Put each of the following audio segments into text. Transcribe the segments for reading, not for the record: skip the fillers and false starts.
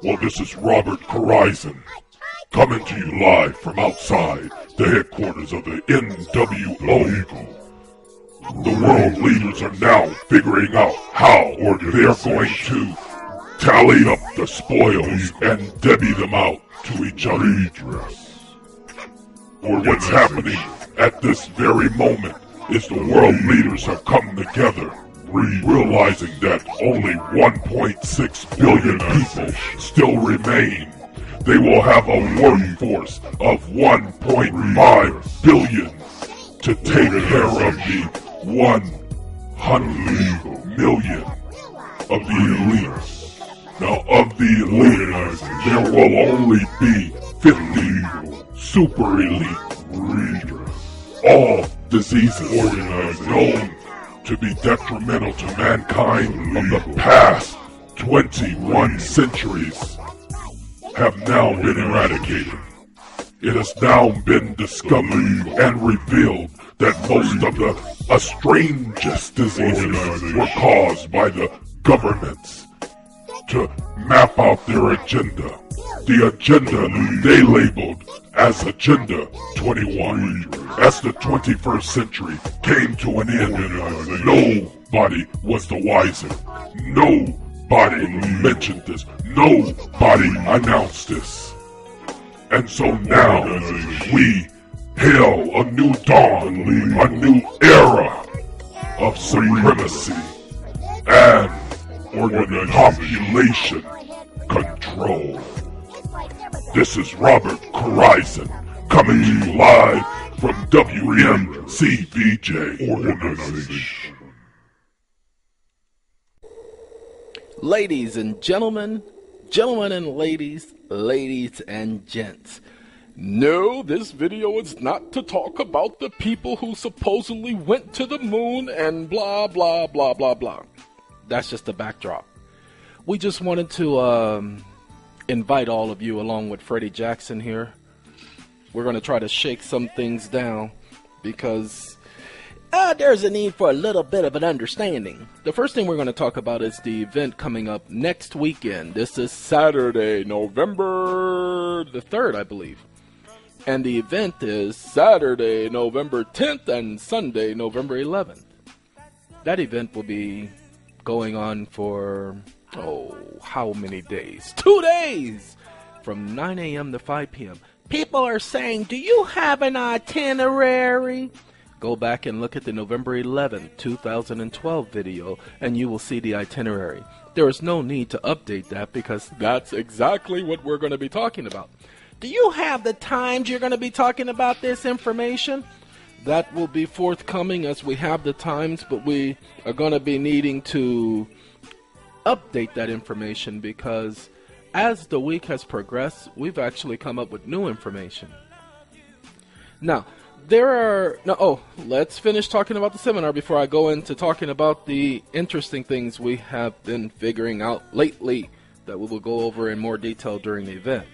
Well, this is Robert Corizon, coming to you live from outside the headquarters of the NWO Eagle. The world leaders are now figuring out how they're going to tally up the spoils and divvy them out to each other. What's happening at this very moment is the world leaders have come together, realizing that only 1.6 billion people still remain. They will have a workforce of 1.5 billion to take care of the 100 million of the elites. Now, of the elite, there will only be 50 super elite. All diseases known to be detrimental to mankind of the past 21 centuries have now been eradicated. It has now been discovered and revealed that most of the strangest diseases were caused by the governments to map out their agenda. The agenda they labeled as Agenda 21. As the 21st century came to an end, nobody was the wiser. Nobody mentioned this. Nobody announced this. And so now we hail a new dawn, a new era of supremacy and population control. This is Robert Corizon coming to you live from WMCVJ Organization. Ladies and gentlemen, gentlemen and ladies, ladies and gents. No, this video is not to talk about the people who supposedly went to the moon and blah, blah, blah, blah, blah. That's just a backdrop. We just wanted to invite all of you along with Freddie Jackson here. We're going to try to shake some things down because there's a need for a little bit of an understanding. The first thing we're going to talk about is the event coming up next weekend. This is Saturday, November the 3rd, I believe. And the event is Saturday, November 10th and Sunday, November 11th. That event will be going on for, how many days? 2 days! From 9 a.m. to 5 p.m. People are saying, do you have an itinerary? Go back and look at the November 11th, 2012 video, and you will see the itinerary. There is no need to update that because that's exactly what we're going to be talking about. Do you have the times you're going to be talking about this information? That will be forthcoming as we have the times, but we are going to be needing to update that information because as the week has progressed, we've actually come up with new information. Now, let's finish talking about the seminar before I go into talking about the interesting things we have been figuring out lately that we will go over in more detail during the event.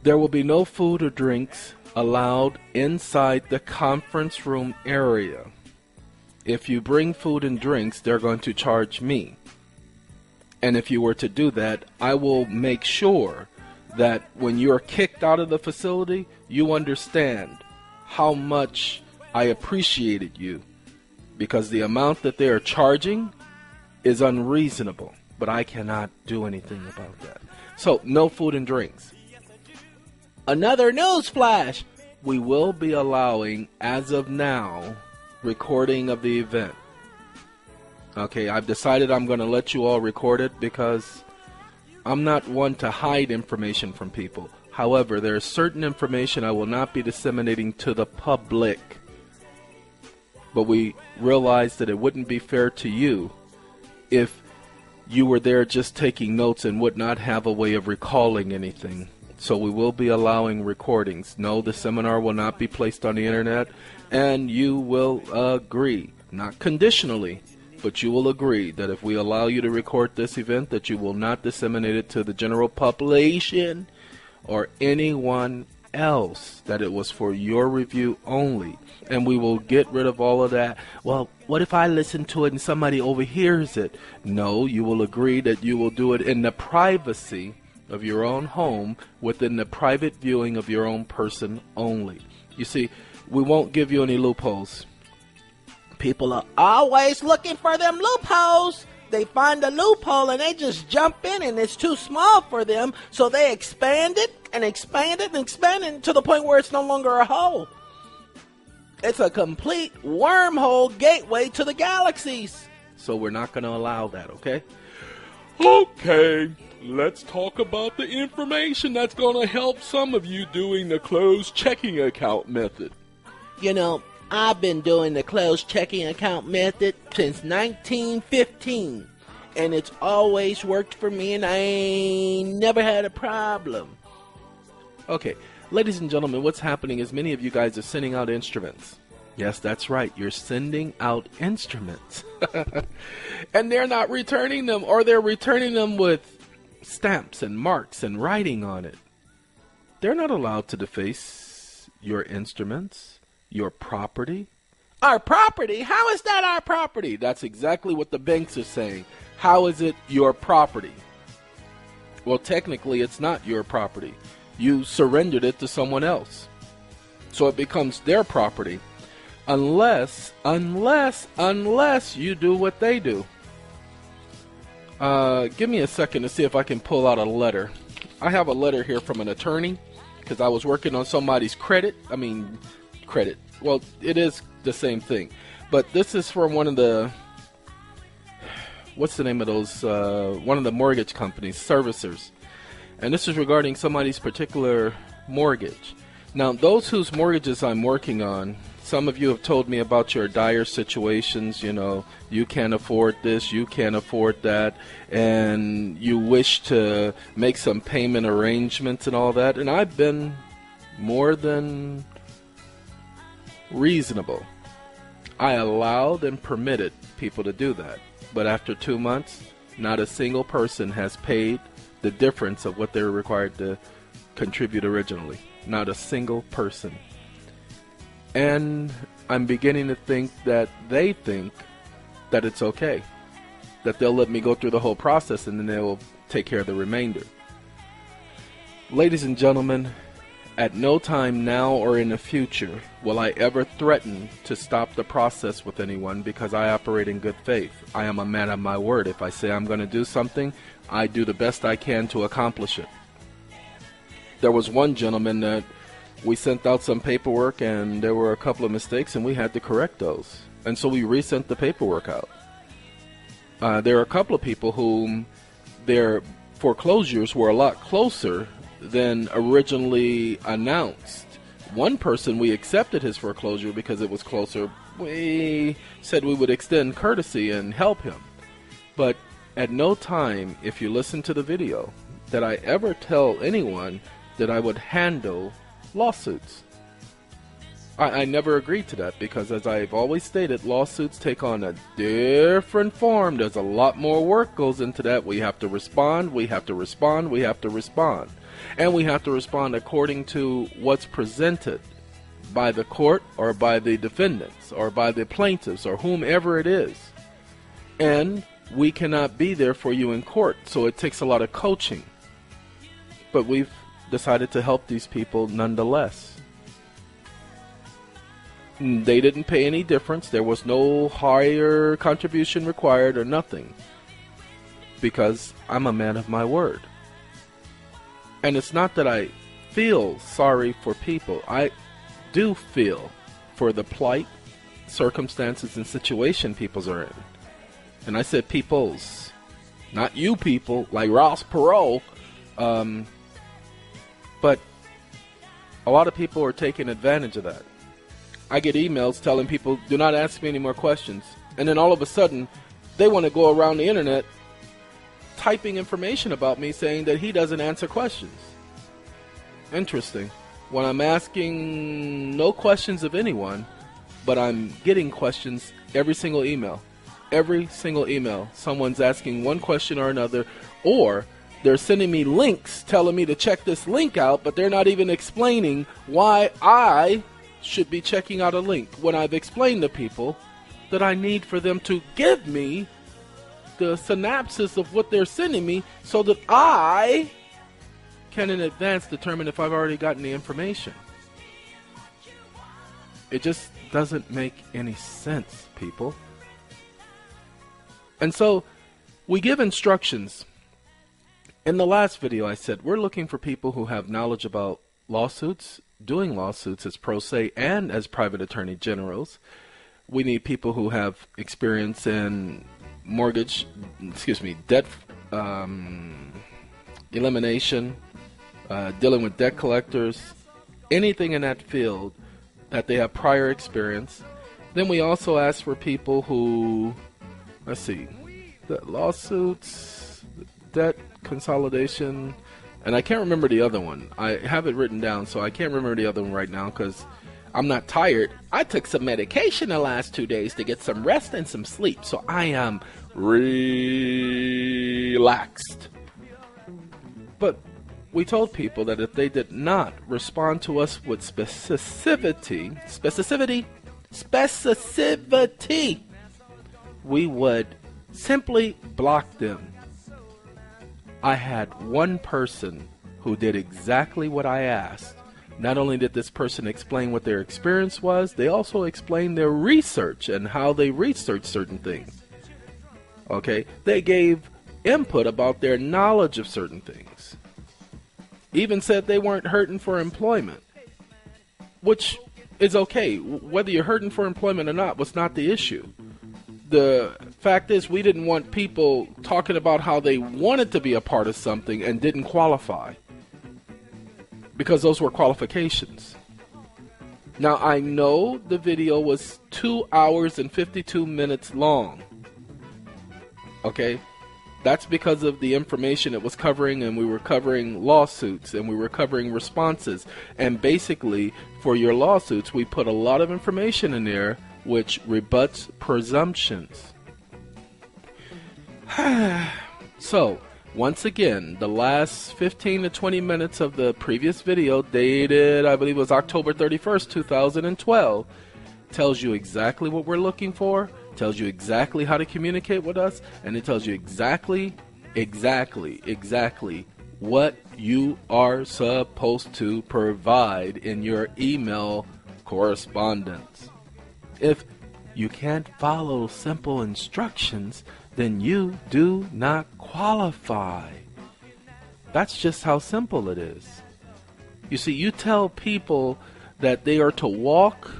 There will be no food or drinks allowed inside the conference room area. If you bring food and drinks, they're going to charge me. And if you were to do that, I will make sure that when you're kicked out of the facility, you understand how much I appreciated you, because the amount that they are charging is unreasonable, but I cannot do anything about that. So, no food and drinks. Another news flash! We will be allowing, as of now, recording of the event. Okay, I've decided I'm going to let you all record it because I'm not one to hide information from people. However, there is certain information I will not be disseminating to the public. But we realized that it wouldn't be fair to you if you were there just taking notes and would not have a way of recalling anything. So we will be allowing recordings. No, the seminar will not be placed on the internet, and you will agree, not conditionally, but you will agree that if we allow you to record this event, that you will not disseminate it to the general population or anyone else, that it was for your review only. And we will get rid of all of that. Well, what if I listen to it and somebody overhears it? No, you will agree that you will do it in the privacy of your own home, within the private viewing of your own person only. You see, we won't give you any loopholes. People are always looking for them loopholes. They find a loophole and they just jump in, and it's too small for them, so they expand it and expand it and expand it to the point where it's no longer a hole. It's a complete wormhole gateway to the galaxies. So we're not going to allow that, okay? Okay, let's talk about the information that's going to help some of you doing the closed checking account method. You know, I've been doing the closed checking account method since 1915, and it's always worked for me, and I ain't never had a problem. Okay, ladies and gentlemen, what's happening is many of you guys are sending out instruments. Yes, that's right, you're sending out instruments. And they're not returning them, or they're returning them with stamps and marks and writing on it. They're not allowed to deface your instruments. Your property? Our property? How is that our property? That's exactly what the banks are saying. How is it your property? Well, technically, it's not your property. You surrendered it to someone else. So it becomes their property. Unless you do what they do. Give me a second to see if I can pull out a letter. I have a letter here from an attorney, because I was working on somebody's credit. Well, it is the same thing, but this is from one of the, what's the name of those, one of the mortgage companies, servicers, and this is regarding somebody's particular mortgage. Now, those whose mortgages I'm working on, some of you have told me about your dire situations, you know, you can't afford this, you can't afford that, and you wish to make some payment arrangements and all that, and I've been more than reasonable. I allowed and permitted people to do that. But after 2 months, not a single person has paid the difference of what they were required to contribute originally. Not a single person. And I'm beginning to think that they think that it's okay. That they'll let me go through the whole process and then they'll take care of the remainder. Ladies and gentlemen, at no time now or in the future will I ever threaten to stop the process with anyone, because I operate in good faith. I am a man of my word. If I say I'm going to do something, I do the best I can to accomplish it. There was one gentleman that we sent out some paperwork and there were a couple of mistakes and we had to correct those. And so we resent the paperwork out. There are a couple of people whom their foreclosures were a lot closer than originally announced. One person, we accepted his foreclosure because it was closer. We said we would extend courtesy and help him. But at no time, if you listen to the video, did I ever tell anyone that I would handle lawsuits. I never agreed to that because, as I've always stated, lawsuits take on a different form. There's a lot more work goes into that. We have to respond, we have to respond, we have to respond. And we have to respond according to what's presented by the court or by the defendants or by the plaintiffs or whomever it is. And we cannot be there for you in court, so it takes a lot of coaching. But we've decided to help these people nonetheless. They didn't pay any difference. There was no higher contribution required or nothing. Because I'm a man of my word. And it's not that I feel sorry for people. I do feel for the plight, circumstances, and situation peoples are in. And I said peoples, not you people, like Ross Perot. But a lot of people are taking advantage of that. I get emails telling people, do not ask me any more questions. And then all of a sudden, they want to go around the internet typing information about me saying that he doesn't answer questions. Interesting. When I'm asking no questions of anyone, but I'm getting questions every single email. Every single email. Someone's asking one question or another, or they're sending me links telling me to check this link out, but they're not even explaining why I should be checking out a link when I've explained to people that I need for them to give me the synopsis of what they're sending me so that I can in advance determine if I've already gotten the information. It just doesn't make any sense, people. And so we give instructions. In the last video I said we're looking for people who have knowledge about lawsuits, doing lawsuits as pro se and as private attorney generals. We need people who have experience in debt elimination, dealing with debt collectors, anything in that field that they have prior experience. Then we also ask for people who, lawsuits, debt consolidation, and I can't remember the other one. I have it written down, so I can't remember the other one right now because I'm not tired. I took some medication the last 2 days to get some rest and some sleep, so I am relaxed. But we told people that if they did not respond to us with specificity, we would simply block them. I had one person who did exactly what I asked. Not only did this person explain what their experience was, they also explained their research and how they researched certain things. Okay, they gave input about their knowledge of certain things. Even said they weren't hurting for employment, which is okay. Whether you're hurting for employment or not was not the issue. The fact is, we didn't want people talking about how they wanted to be a part of something and didn't qualify, because those were qualifications. Now, I know the video was 2 hours and 52 minutes long. Okay? That's because of the information it was covering, and we were covering lawsuits, and we were covering responses. And basically, for your lawsuits, we put a lot of information in there which rebuts presumptions. So, once again, the last 15 to 20 minutes of the previous video, dated, I believe it was October 31st, 2012, tells you exactly what we're looking for, tells you exactly how to communicate with us, and it tells you exactly what you are supposed to provide in your email correspondence. If you can't follow simple instructions, then you do not qualify. That's just how simple it is. You see, you tell people that they are to walk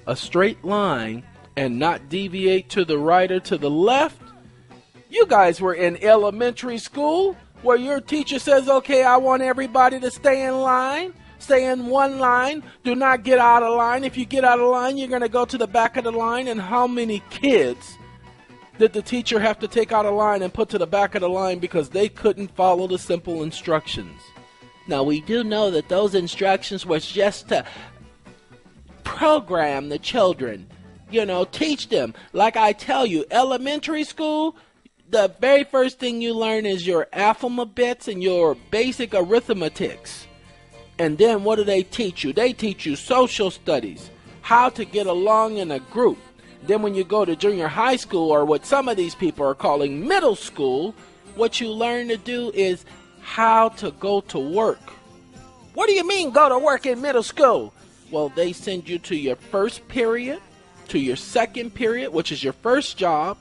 a straight line and not deviate to the right or to the left. You guys were in elementary school where your teacher says, okay, I want everybody to stay in line. Stay in one line. Do not get out of line. If you get out of line, you're going to go to the back of the line. And how many kids did the teacher have to take out of line and put to the back of the line because they couldn't follow the simple instructions? Now, we do know that those instructions was just to program the children. You know, teach them. Like I tell you, elementary school, the very first thing you learn is your alphabets and your basic arithmetics. And then what do they teach you? They teach you social studies, how to get along in a group. Then when you go to junior high school, or what some of these people are calling middle school, what you learn to do is how to go to work. What do you mean go to work in middle school? Well, they send you to your first period, to your second period, which is your first job,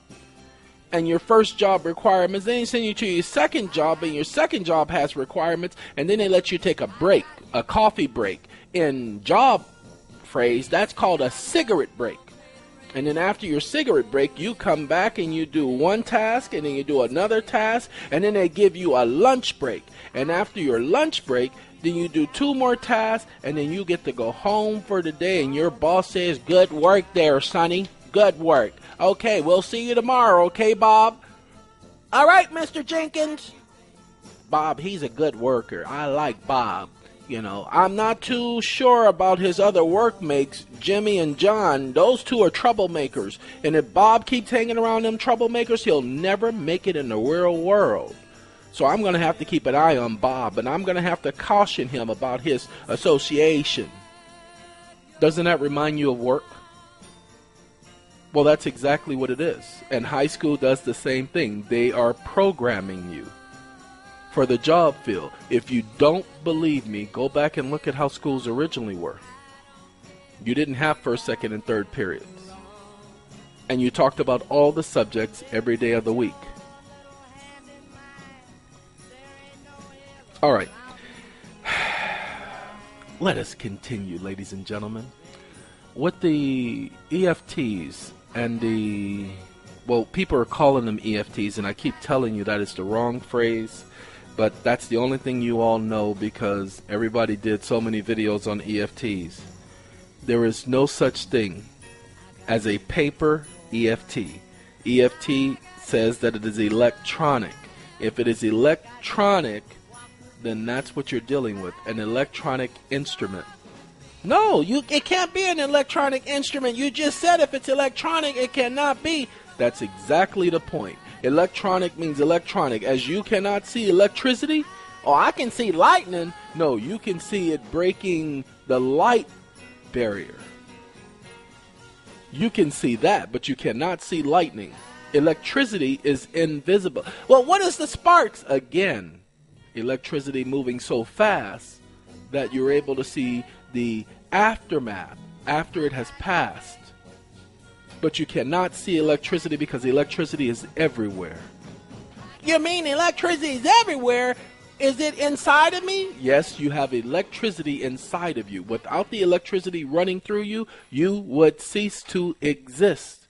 and your first job requirements. Then they send you to your second job, and your second job has requirements, and then they let you take a break, a coffee break. In job phrase, that's called a cigarette break. And then after your cigarette break, you come back and you do one task, and then you do another task, and then they give you a lunch break. And after your lunch break, then you do 2 more tasks, and then you get to go home for the day, and your boss says, good work there, sonny. Good work. Okay, we'll see you tomorrow, okay, Bob? All right, Mr. Jenkins. Bob, he's a good worker. I like Bob. You know, I'm not too sure about his other workmates, Jimmy and John. Those two are troublemakers. And if Bob keeps hanging around them troublemakers, he'll never make it in the real world. So I'm going to have to keep an eye on Bob, and I'm going to have to caution him about his association. Doesn't that remind you of work? Well, that's exactly what it is. And high school does the same thing. They are programming you for the job field. If you don't believe me, go back and look at how schools originally were. You didn't have first, second, and third periods. And you talked about all the subjects every day of the week. All right. Let us continue, ladies and gentlemen. With the EFTs and people are calling them EFTs, and I keep telling you that is the wrong phrase, but that's the only thing you all know because everybody did so many videos on EFTs. There is no such thing as a paper EFT. EFT says that it is electronic. If it is electronic, then that's what you're dealing with, an electronic instrument. No, it can't be an electronic instrument. You just said if it's electronic, it cannot be. That's exactly the point. Electronic means electronic. As you cannot see electricity, or I can see lightning. No, you can see it breaking the light barrier. You can see that, but you cannot see lightning. Electricity is invisible. Well, what is the sparks? Again, electricity moving so fast that you're able to see the aftermath after it has passed. But you cannot see electricity because electricity is everywhere. You mean electricity is everywhere? Is it inside of me? Yes, you have electricity inside of you. Without the electricity running through you, you would cease to exist.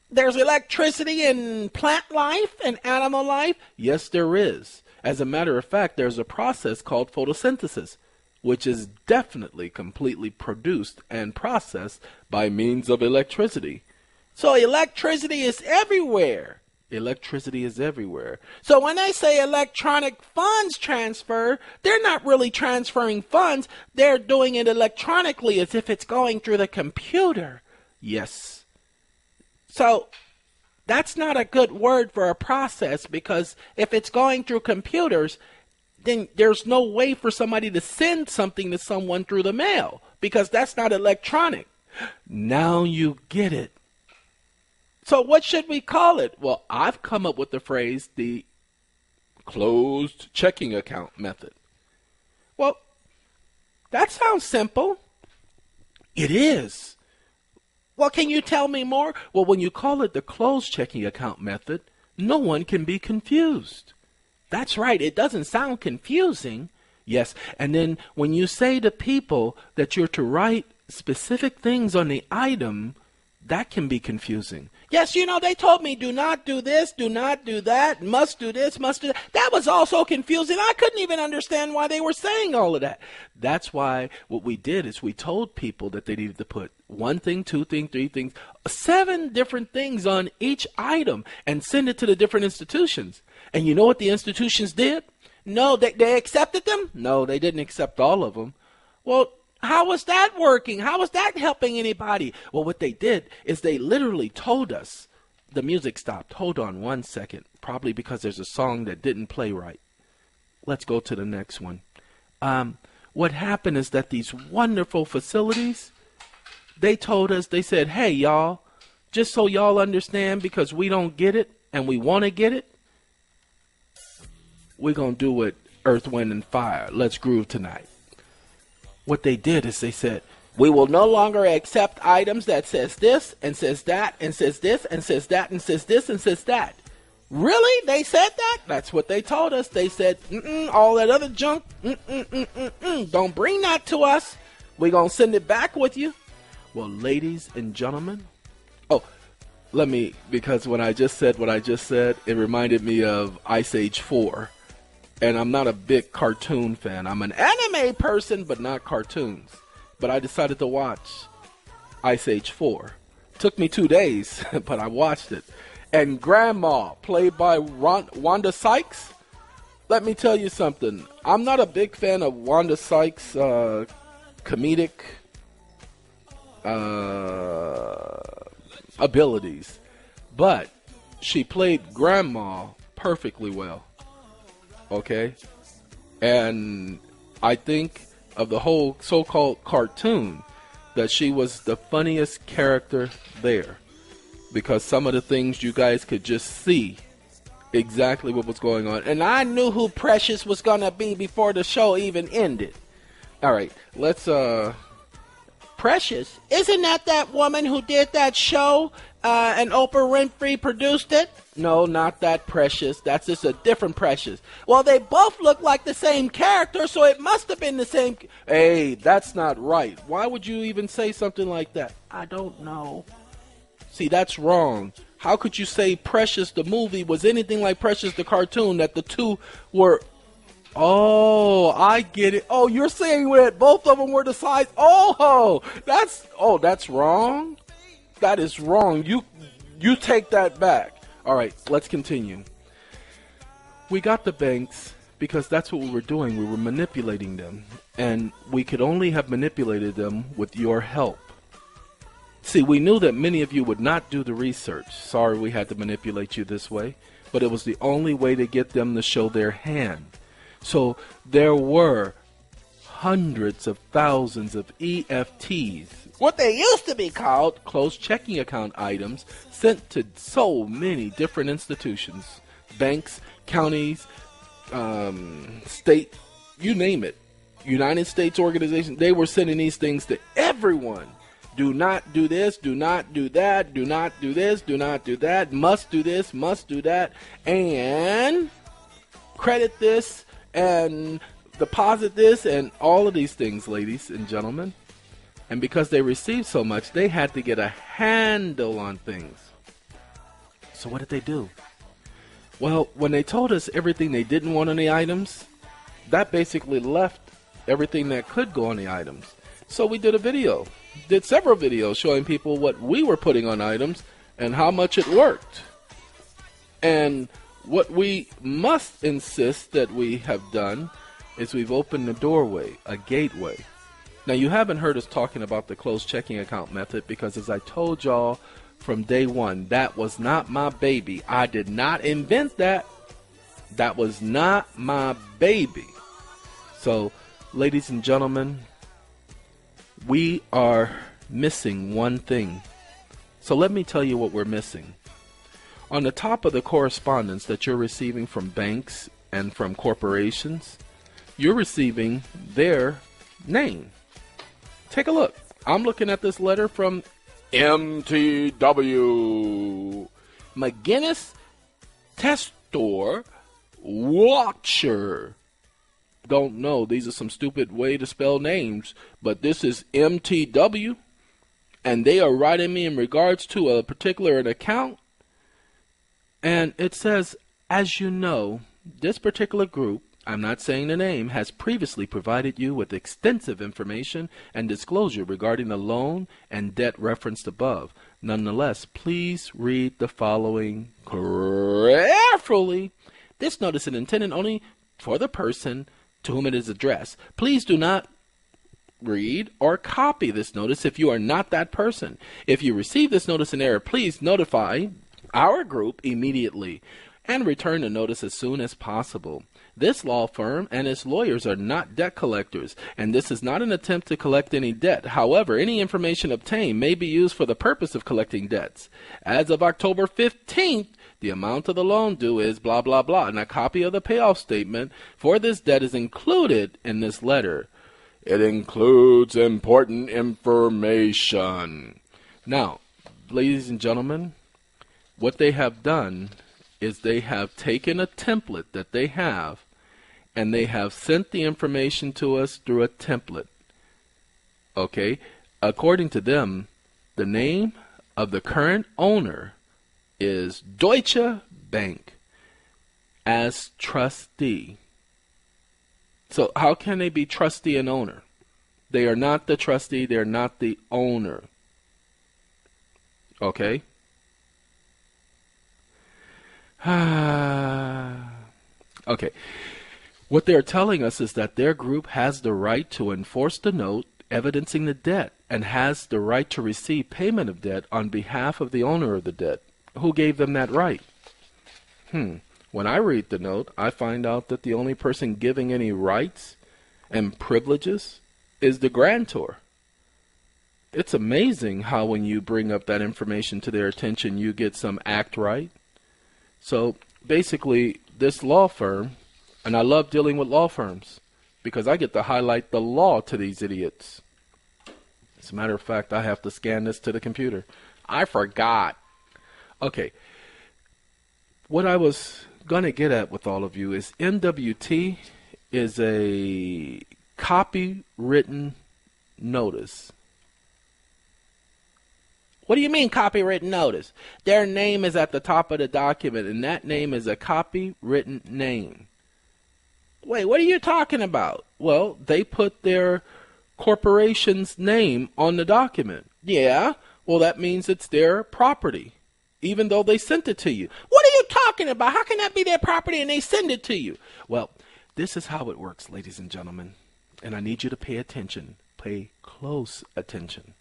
There's electricity in plant life and animal life? Yes, there is. As a matter of fact, there's a process called photosynthesis, which is definitely completely produced and processed by means of electricity. So electricity is everywhere. Electricity is everywhere. So when they say electronic funds transfer, they're not really transferring funds. They're doing it electronically as if it's going through the computer. Yes. So that's not a good word for a process, because if it's going through computers, then there's no way for somebody to send something to someone through the mail, because that's not electronic. Now you get it. So what should we call it? Well, I've come up with the phrase, the closed checking account method. Well, that sounds simple. It is. Well, can you tell me more? Well, when you call it the closed checking account method, no one can be confused. That's right. It doesn't sound confusing. Yes. And then when you say to people that you're to write specific things on the item, that can be confusing. Yes, they told me do not do this, do not do that, must do this, must do that. That was also confusing. I couldn't even understand why they were saying all of that. That's why what we did is we told people that they needed to put 1 thing, 2 things, 3 things, 7 different things on each item and send it to the different institutions. And you know what the institutions did? No, they accepted them? No, they didn't accept all of them. Well, how was that working? How was that helping anybody? Well, what they did is they literally told us. The music stopped. Hold on 1 second. Probably because there's a song that didn't play right. Let's go to the next one. What happened is that these wonderful facilities, they told us, they said, hey, y'all, just so y'all understand, because we don't get it and we want to get it, we're going to do it Earth, Wind, and Fire. Let's groove tonight. What they did is they said, we will no longer accept items that says this and says that and says this and says that and says this and says that. Really? They said that? That's what they told us. They said, all that other junk, don't bring that to us. We're going to send it back with you. Well, ladies and gentlemen, because when I just said what I just said, it reminded me of Ice Age 4. And I'm not a big cartoon fan. I'm an anime person, but not cartoons. But I decided to watch Ice Age 4. Took me 2 days, but I watched it. And Grandma, played by Wanda Sykes. Let me tell you something. I'm not a big fan of Wanda Sykes' comedic abilities. But she played Grandma perfectly well. Okay, and I think of the whole so-called cartoon that she was the funniest character there. because some of the things you guys could just see exactly what was going on. And I knew who Precious was going to be before the show even ended. All right, let's Precious, isn't that woman who did that show and Oprah Winfrey produced it? No, not that Precious. That's just a different Precious. Well, they both look like the same character, so it must have been the same. Hey, that's not right. Why would you even say something like that? I don't know. See, that's wrong. How could you say Precious the movie was anything like Precious the cartoon, that the two were... Oh, I get it. Oh, you're saying that both of them were the size. Oh, that's wrong. That is wrong. You take that back. All right, let's continue. We got the banks because that's what we were doing. We were manipulating them, and we could only have manipulated them with your help. See, we knew that many of you would not do the research. Sorry we had to manipulate you this way, but it was the only way to get them to show their hand. So there were hundreds of thousands of EFTs, what they used to be called closed checking account items, sent to so many different institutions, banks, counties, state, you name it, United States organizations. They were sending these things to everyone. Do not do this, do not do that, do not do this, do not do that, must do this, must do that, and credit this, and deposit this, and all of these things, ladies and gentlemen. And because they received so much, they had to get a handle on things. So what did they do? Well, when they told us everything they didn't want on the items, that basically left everything that could go on the items. So we did several videos showing people what we were putting on items and how much it worked. And what we must insist that we have done is we've opened a doorway, a gateway. Now, you haven't heard us talking about the closed checking account method because, as I told y'all from day one, that was not my baby. I did not invent that. That was not my baby. So, ladies and gentlemen, we are missing one thing. So let me tell you what we're missing. On the top of the correspondence that you're receiving from banks and from corporations, you're receiving their name. Take a look. I'm looking at this letter from MTW. McGinnis Testor Watcher. Don't know. These are some stupid way to spell names, but this is MTW, and they are writing me in regards to a particular account. And it says, as you know, this particular group, I'm not saying the name, has previously provided you with extensive information and disclosure regarding the loan and debt referenced above. Nonetheless, please read the following carefully. This notice is intended only for the person to whom it is addressed. Please do not read or copy this notice if you are not that person. If you receive this notice in error, please notify our group immediately and return the notice as soon as possible. This law firm and its lawyers are not debt collectors, and this is not an attempt to collect any debt. However, any information obtained may be used for the purpose of collecting debts. As of October 15th, the amount of the loan due is blah, blah, blah, and a copy of the payoff statement for this debt is included in this letter. It includes important information. Now, ladies and gentlemen, what they have done is they have taken a template that they have, and they have sent the information to us through a template. Okay? According to them, the name of the current owner is Deutsche Bank as trustee. So how can they be trustee and owner? They are not the trustee. They're not the owner. Okay? Okay. What they're telling us is that their group has the right to enforce the note evidencing the debt and has the right to receive payment of debt on behalf of the owner of the debt. Who gave them that right? When I read the note, I find out that the only person giving any rights and privileges is the grantor. it's amazing how when you bring up that information to their attention, you get some act right. So basically, this law firm, and I love dealing with law firms because I get to highlight the law to these idiots. As a matter of fact, I have to scan this to the computer. I forgot. Okay. What I was going to get at with all of you is MWT is a copywritten notice. What do you mean copywritten notice? Their name is at the top of the document, and that name is a copywritten name. Wait, what are you talking about? Well, they put their corporation's name on the document. Yeah, well, that means it's their property, even though they sent it to you. What are you talking about? How can that be their property and they send it to you? Well, this is how it works, ladies and gentlemen, and I need you to pay attention. Pay close attention.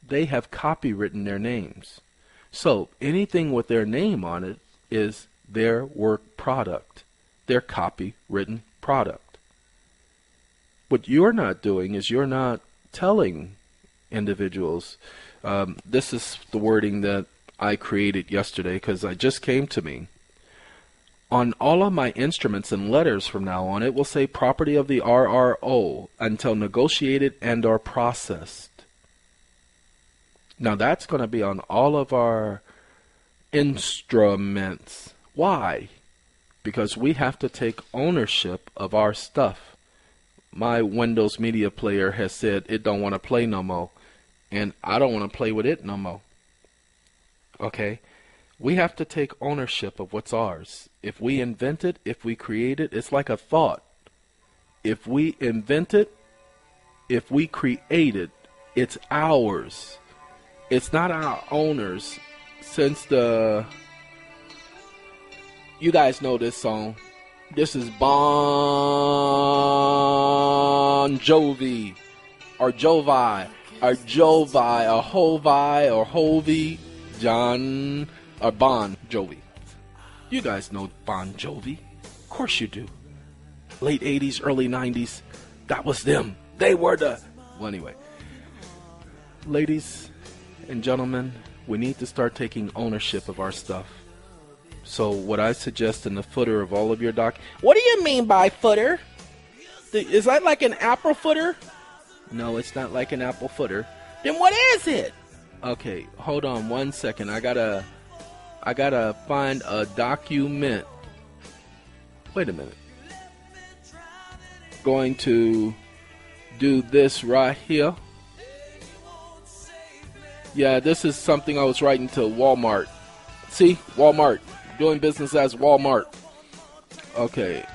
They have copywritten their names. So anything with their name on it is their work product, their copywritten product. What you're not doing is you're not telling individuals, this is the wording that I created yesterday because it just came to me. On all of my instruments and letters from now on, it will say property of the RRO until negotiated and or processed. Now that's going to be on all of our instruments. Why? Because we have to take ownership of our stuff. My Windows Media Player has said it don't want to play no more, and I don't want to play with it no more. Okay? We have to take ownership of what's ours. If we invent it, if we create it, it's like a thought. If we invent it, if we create it, it's ours. It's not our owners. Since you guys know this song. This is Bon Jovi, or Jovi, or Jovi, or Hovi, or Hovi, John, or Bon Jovi. You guys know Bon Jovi. Of course you do. Late 80s, early 90s. That was them. They were the... Well, anyway. Ladies and gentlemen, we need to start taking ownership of our stuff. So what I suggest in the footer of all of your What do you mean by footer? Is that like an apple footer? No, it's not like an apple footer. Then what is it? Okay, hold on 1 second. I gotta find a document. Wait a minute. Going to do this right here. Yeah, this is something I was writing to Walmart. See? Walmart. Doing business as Walmart. Okay.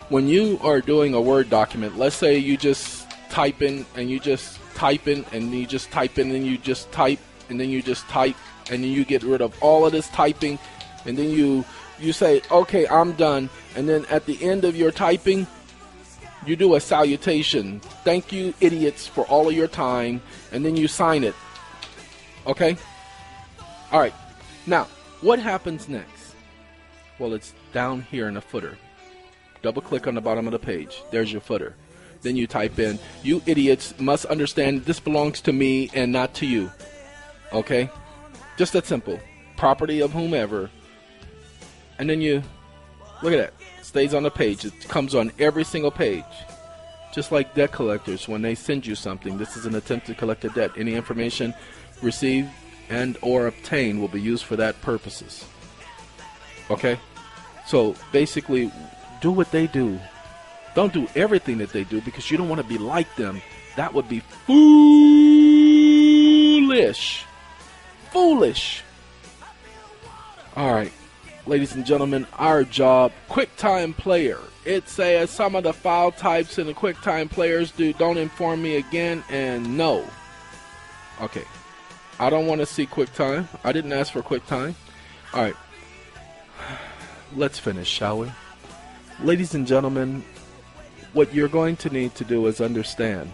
When you are doing a Word document, let's say you just type in and you just type in and you just type in and you just type and then you just type and then you get rid of all of this typing and then you say, okay, I'm done. And then at the end of your typing, you do a salutation. Thank you, idiots, for all of your time. And then you sign it. Okay? All right. Now, what happens next? Well, it's down here in the footer. Double click on the bottom of the page. There's your footer. Then you type in, you idiots must understand this belongs to me and not to you. Okay? Just that simple. Property of whomever. And then you, look at that. It stays on the page. It comes on every single page. Just like debt collectors, when they send you something, this is an attempt to collect a debt. Any information received and or obtained will be used for that purposes. Okay? So basically, do what they do. Don't do everything that they do because you don't want to be like them. That would be foolish. Foolish. All right. Ladies and gentlemen, our job, QuickTime Player. It says some of the file types in the QuickTime Players don't inform me again, and no. Okay. I don't want to see QuickTime. I didn't ask for QuickTime. All right. Let's finish, shall we? Ladies and gentlemen, what you're going to need to do is understand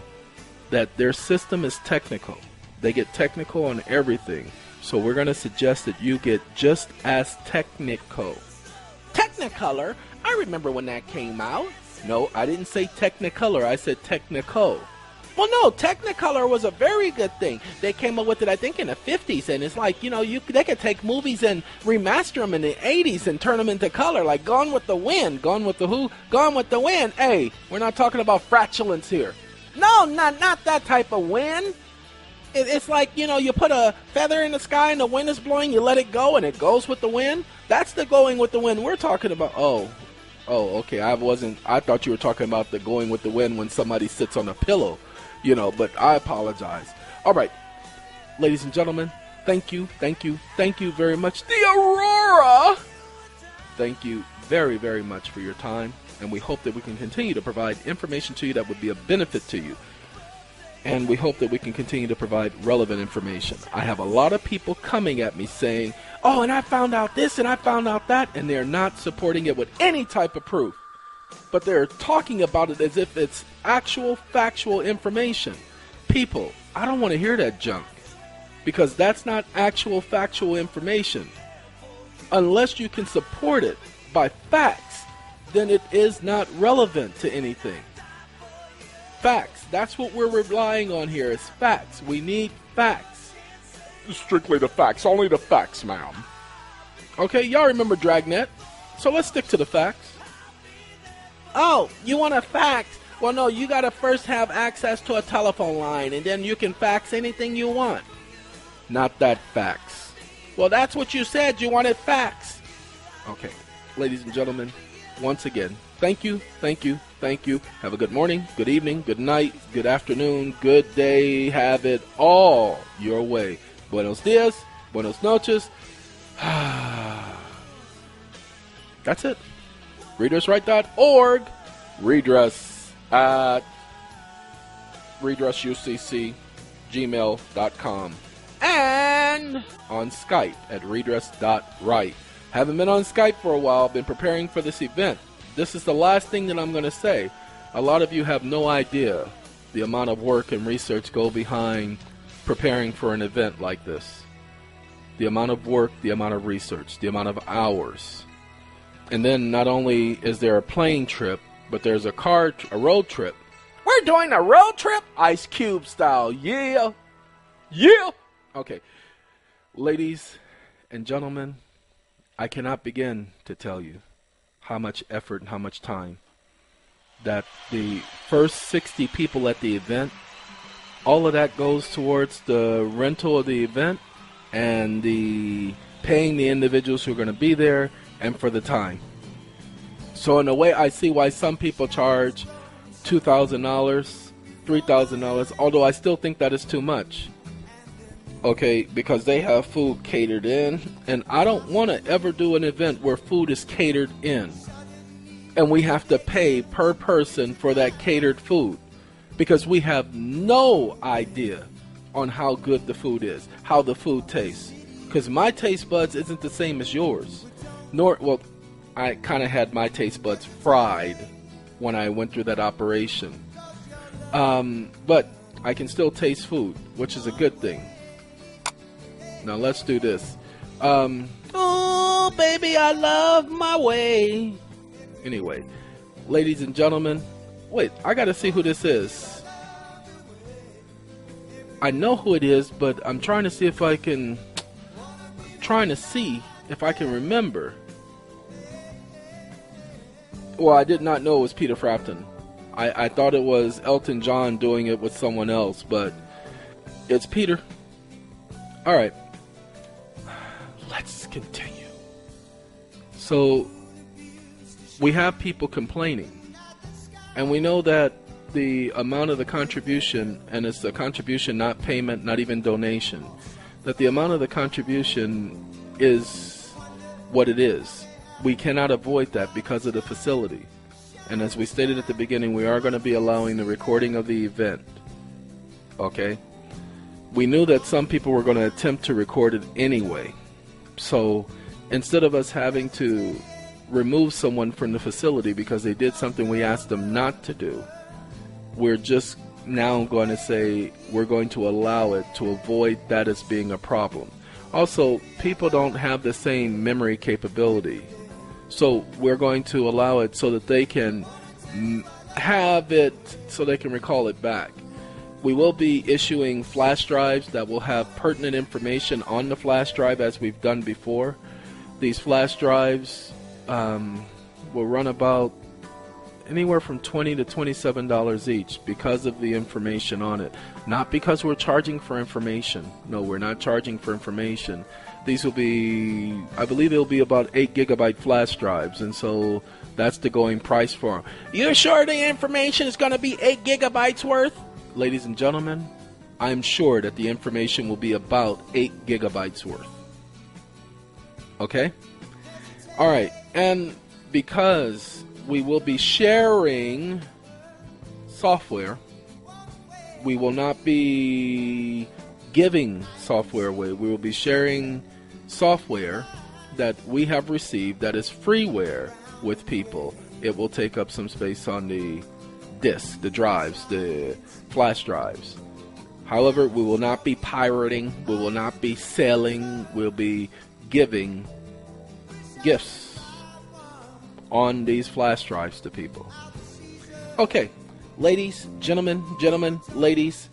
that their system is technical. They get technical on everything. So we're going to suggest that you get just as technical. Technicolor? I remember when that came out. No, I didn't say Technicolor. I said technical. Well, no, Technicolor was a very good thing. They came up with it, I think, in the 50s, and it's like, they could take movies and remaster them in the 80s and turn them into color, like Gone with the Wind. Gone with the who? Gone with the Wind. Hey, we're not talking about flatulence here. No, not that type of wind. It's like, you put a feather in the sky and the wind is blowing, you let it go and it goes with the wind. That's the going with the wind we're talking about. Oh, okay, I thought you were talking about the going with the wind when somebody sits on a pillow. But I apologize. All right, ladies and gentlemen, thank you very much. The Aurora! Thank you very, very much for your time, and we hope that we can continue to provide information to you that would be a benefit to you. And we hope that we can continue to provide relevant information. I have a lot of people coming at me saying, oh, and I found out this and I found out that, and they're not supporting it with any type of proof. But they're talking about it as if it's actual factual information. People, I don't want to hear that junk, because that's not actual factual information. Unless you can support it by facts, then it is not relevant to anything. Facts, that's what we're relying on here, is facts. We need facts. Strictly the facts, only the facts, ma'am. Okay, y'all remember Dragnet, so let's stick to the facts. Oh, you want a fax? Well, no, you got to first have access to a telephone line, and then you can fax anything you want. Not that fax. Well, that's what you said. You wanted fax. Okay, ladies and gentlemen, once again, thank you. Have a good morning, good evening, good night, good afternoon, good day. Have it all your way. Buenos dias, buenos noches. That's it. RedressRight.org. Redress at redressucc@gmail.com. And on Skype at redress.right. Haven't been on Skype for a while. Been preparing for this event. This is the last thing that I'm going to say. A lot of you have no idea the amount of work and research go behind preparing for an event like this. The amount of work, the amount of research, the amount of hours. And then not only is there a plane trip, but there's a road trip. We're doing a road trip? Ice Cube style. Yeah. Okay. Ladies and gentlemen, I cannot begin to tell you how much effort and how much time that the first 60 people at the event, all of that goes towards the rental of the event and the paying the individuals who are going to be there, and for the time. So in a way, I see why some people charge $2,000, $3,000, although I still think that is too much. Okay, because they have food catered in, and I don't want to ever do an event where food is catered in, and we have to pay per person for that catered food, because we have no idea on how good the food is, how the food tastes, because my taste buds isn't the same as yours. Well, I kind of had my taste buds fried when I went through that operation. But I can still taste food, which is a good thing. Now let's do this. Oh, baby, I love my way. Anyway, ladies and gentlemen, wait, I got to see who this is. I know who it is, but I'm trying to see if I can remember. Well, I did not know it was Peter Frampton. I thought it was Elton John doing it with someone else, but it's Peter. All right. Let's continue. So, we have people complaining. And we know that the amount of the contribution, and it's a contribution, not payment, not even donation, that the amount of the contribution is what it is. We cannot avoid that because of the facility. And as we stated at the beginning, we are going to be allowing the recording of the event. Okay? We knew that some people were going to attempt to record it anyway. So instead of us having to remove someone from the facility because they did something we asked them not to do, we're just now going to say we're going to allow it to avoid that as being a problem. Also, people don't have the same memory capability. So we're going to allow it so that they can have it, so they can recall it back. We will be issuing flash drives that will have pertinent information on the flash drive as we've done before. These flash drives will run about anywhere from $20 to $27 each because of the information on it. Not because we're charging for information. No, we're not charging for information. These will be, I believe it'll be about 8 gigabyte flash drives, and so that's the going price for them. You sure the information is going to be 8 gigabytes worth? Ladies and gentlemen, I'm sure that the information will be about 8 gigabytes worth. Okay? Alright, and because we will be sharing software, we will not be giving software away. We will be sharing software that we have received that is freeware with people. It will take up some space on the disk, the drives, the flash drives. However, we will not be pirating, we will not be selling, we'll be giving gifts on these flash drives to people. Okay, ladies, gentlemen, ladies,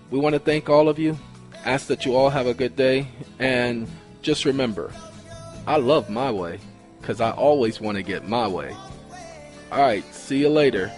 we want to thank all of you. Ask that you all have a good day, and just remember, I love my way because I always want to get my way. Alright, see you later.